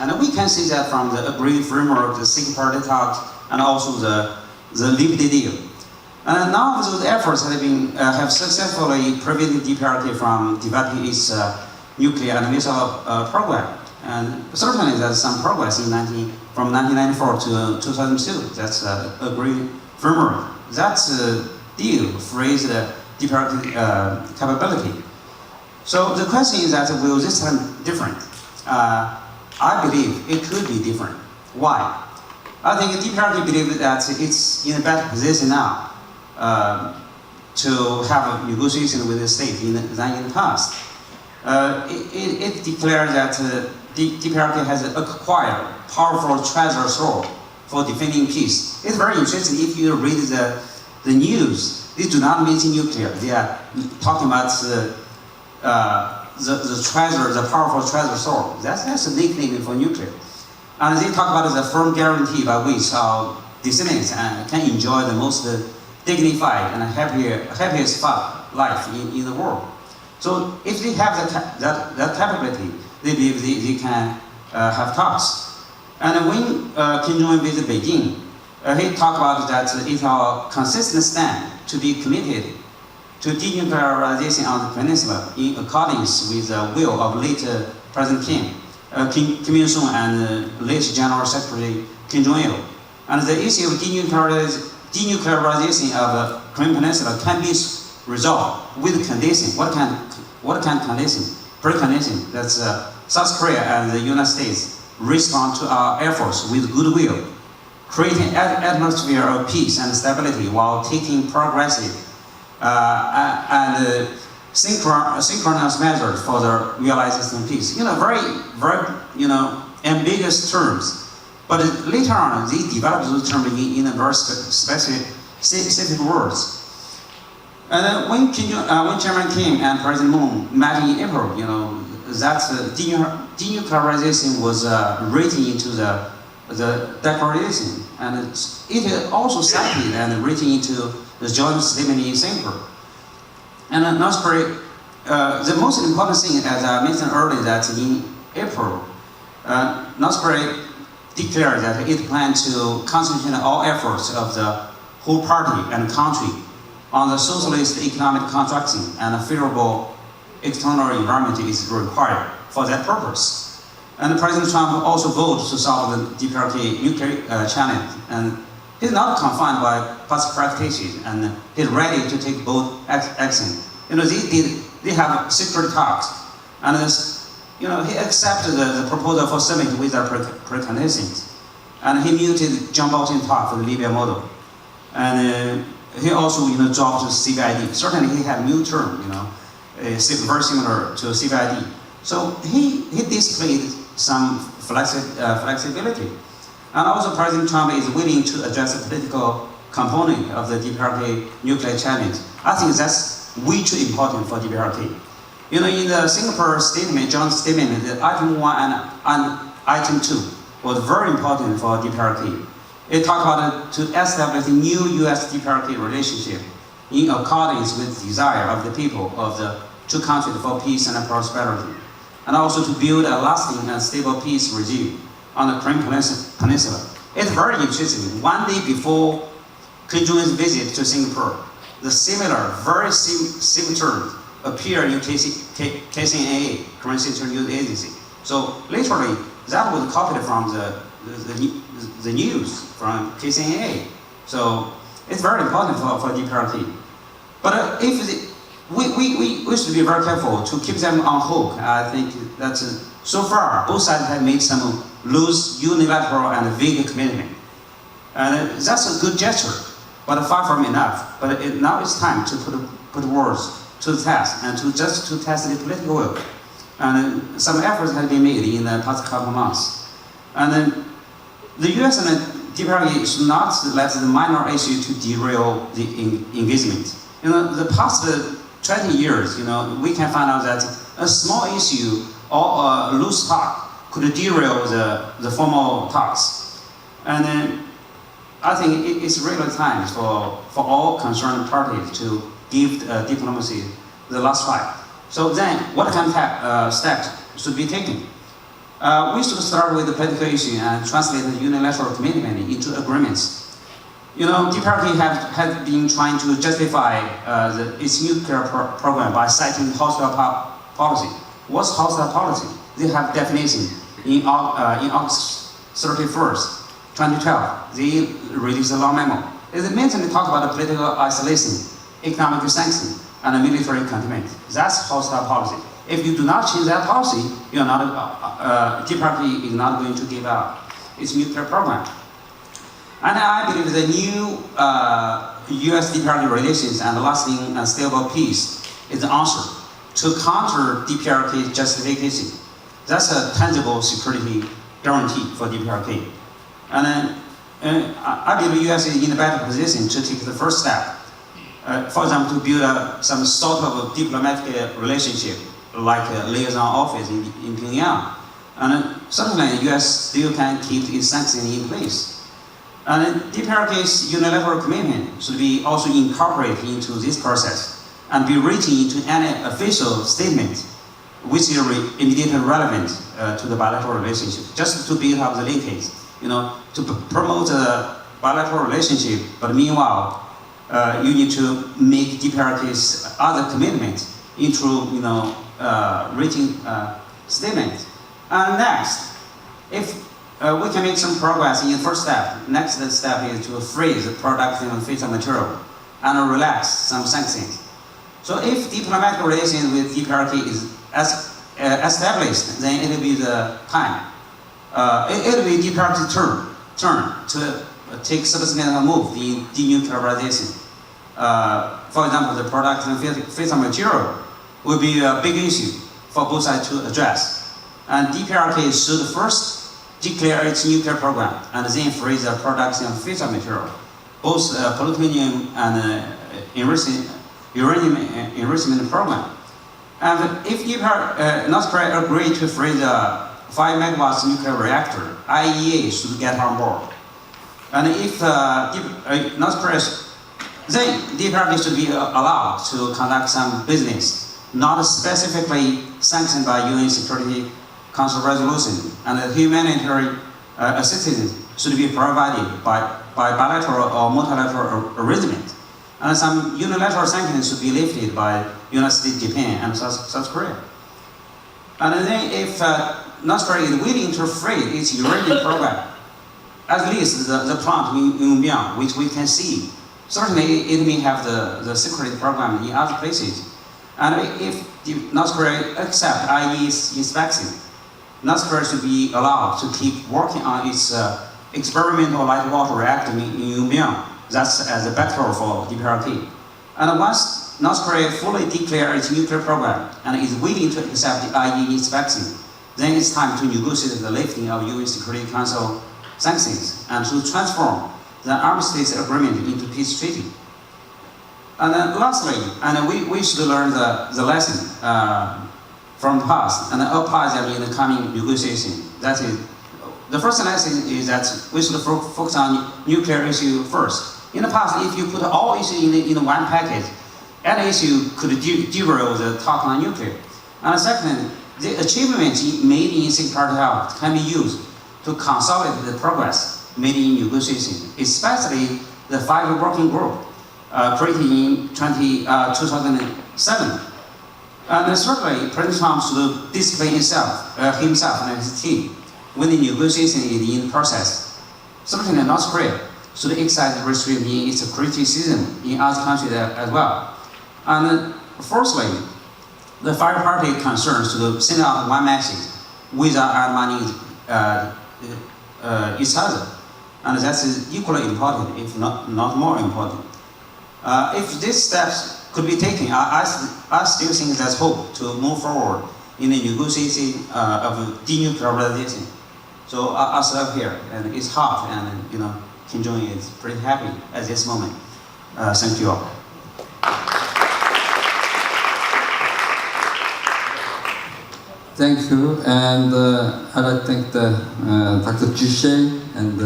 And we can see that from the agreed framework, the single-party talks, and also the Liberty deal. And none of those efforts have successfully prevented DPRK from developing its nuclear and missile program. And certainly there's some progress from 1994 to 2002. That's agreed framework. That deal phrased the DPRK capability. So the question is that will this time different? I believe it could be different. Why? I think DPRK believes that it's in a better position now to have a negotiation with the state than in the past. It declared that DPRK has acquired powerful treasure trove for defending peace. It's very interesting. If you read the news, they do not mention nuclear. They are talking about the treasure, the powerful treasure trove. That's a nickname for nuclear. And they talk about the firm guarantee by which our descendants can enjoy the most dignified and happiest life in the world. So if they have that capability, they believe they can have talks. And when Kim Jong-un visited Beijing, he talked about that it's our consistent stand to be committed to denuclearization on the peninsula in accordance with the will of late President Kim Il-sung and late General Secretary Kim Jong-il. And the issue of denuclearization of the Korean Peninsula can be resolved with condition. What kind of condition? Precondition that South Korea and the United States respond to our efforts with goodwill, creating an atmosphere of peace and stability while taking progressive and synchronous measures for the realization of peace. Very ambiguous terms. But later on, they developed those terms in a very specific words. And then when Chairman Kim and President Moon met in April, that denuclearization was written into the declaration, and it also cited and written into the joint statement in Singapore. And North Korea, the most important thing, as I mentioned earlier, that in April, North Korea declared that it planned to concentrate all efforts of the whole party and country on the socialist economic construction, and a favorable external environment is required for that purpose. And President Trump also voted to solve the DPRK nuclear challenge, and he's not confined by past practices, and he's ready to take both action. They have secret talks, and he accepted the proposal for summit with their preconditions, and he muted John Bolton talk for the Libya model, and he also dropped CBID. Certainly he had new term, very similar to CBID. So he displayed some flexibility, and also President Trump is willing to address the political component of the DPRK nuclear challenge. I think that's way too important for DPRK. In the Singapore statement, joint statement, the item 1 and item 2 was very important for DPRK. It talked about to establish a new U.S.-DPRK relationship in accordance with the desire of the people of the two countries for peace and prosperity, and also to build a lasting and stable peace regime on the Korean Peninsula. It's very interesting. One day before Kim Jong-un's visit to Singapore, the very similar terms appear in KCNA, Korean Central News Agency. So literally, that was copied from the news from KCNA. So it's very important for DPRK. But we should be very careful to keep them on hook. I think that so far, both sides have made some loose, unilateral, and vague commitment. And that's a good gesture, but far from enough. But now it's time to put words to the test, and to test the political will. And some efforts have been made in the past couple of months. And then the U.S. and the DPRK should not let the minor issue to derail the engagement. The past 20 years, we can find out that a small issue or a loose talk could derail the formal talks. And then I think it's really time for all concerned parties to give diplomacy the last fight. So then, what kind of steps should be taken? We should start with the political issue and translate the unilateral commitment into agreements. You know, DPRK has been trying to justify its nuclear program by citing hostile policy. What's hostile policy? They have definition in August 31st, 2012. They released a long memo. It mainly talk about the political isolation, economic sanction, and military containment. That's hostile policy. If you do not change that policy, you're not, DPRK is not going to give up its nuclear program. And I believe the new US-DPRK relations and lasting and stable peace is the answer to counter DPRK justification. That's a tangible security guarantee for DPRK. And then I believe the US is in a better position to take the first step. For example, to build some sort of diplomatic relationship, like a liaison office in Pyongyang. And certainly the US still can keep its sanctions in place. And DPRK's unilateral commitment should be also incorporated into this process and be written into any official statement which is immediately relevant to the bilateral relationship, just to build up the linkage, you know, to promote the bilateral relationship, but meanwhile, you need to make DPRK's other commitment into, you know, written statement. And next, if we can make some progress in the first step. Next step is to freeze the production of fissile material and relax some sanctions. So if diplomatic relations with DPRK is established, then it will be the time. It will be DPRK's turn to take substantial move in denuclearization. For example, the production of fissile material will be a big issue for both sides to address. And DPRK should first declare its nuclear program and then freeze the production of fissile material, both plutonium and uranium enrichment program. And if North Korea agreed to freeze a 5 megawatts nuclear reactor, IAEA should get on board. And if North Korea, then DPRK should be allowed to conduct some business, not specifically sanctioned by UN Security Council resolution, and humanitarian assistance should be provided by bilateral or multilateral arrangement. And some unilateral sanctions should be lifted by United States, Japan, and South Korea. And then if North Korea is willing to freeze its uranium program, at least the plant in Pyongyang, which we can see, certainly it may have the security program in other places. And if North Korea accepts IAEA's inspection, North Korea should be allowed to keep working on its experimental light water reactor in Pyongyang. That's as a backdoor for DPRK. And once North Korea fully declares its nuclear program and is willing to accept the IAEA inspection, then it's time to negotiate the lifting of UN Security Council sanctions and to transform the armistice agreement into peace treaty. And then lastly, and we should learn the lesson from the past and apply them in the coming negotiation. That is, the first lesson is that we should focus on nuclear issue first. In the past, if you put all issues in one package, any issue could derail the talk on nuclear. And second, the achievements made in Secretariat Health can be used to consolidate the progress made in negotiation, especially the 5 working group created in 2007. And thirdly, President Trump should discipline himself and his team when the negotiation is in process. Certainly, North Korea should exercise restraint in its criticism in other countries as well. And fourthly, the 5 party concerns should send out one message without undermining each other. And that's equally important, if not more important. If these steps could be taken, I still think there's hope to move forward in the negotiation of denuclearization. So I'll stop here, and it's hot, and Kim Jong is pretty happy at this moment. Thank you all. Thank you, and I'd like to thank Dr. Jishe, and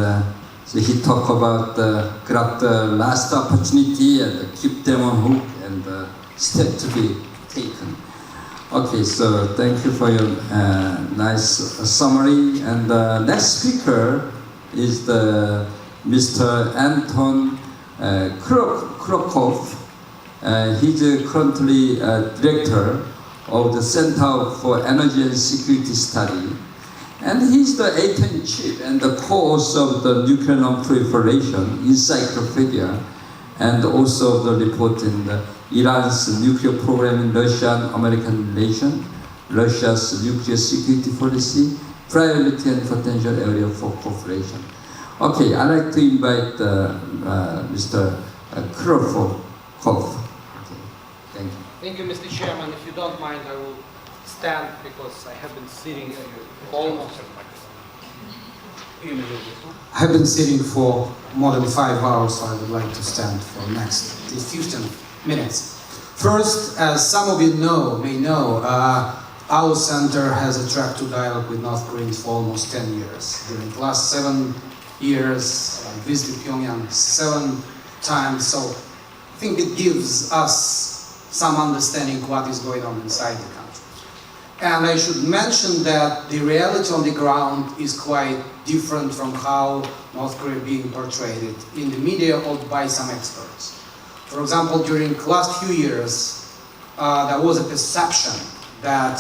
so he talked about grab the last opportunity and keep them on hook and step to be taken. Okay, so thank you for your nice summary. And the next speaker is the Mr. Anton Khlopkov. He's currently director of the Center for Energy and Security Study. And he's the editor-in-chief and the co-author of the Nuclear Non-Proliferation Encyclopedia, and also the report in Iran's nuclear program in Russian-American relations, Russia's nuclear security policy, priority and potential area for cooperation. Okay, I'd like to invite Mr. Khlopkov. Okay, thank you. Thank you, Mr. Chairman. If you don't mind, I will stand because I have been sitting almost. I have been sitting for more than 5 hours, so I would like to stand for the next 15 minutes. First, as some of you may know, our center has a track to dialogue with North Koreans for almost 10 years. During the last 7 years, I visited Pyongyang 7 times, so I think it gives us some understanding of what is going on inside the country. And I should mention that the reality on the ground is quite different from how North Korea is being portrayed in the media or by some experts. For example, during the last few years, there was a perception that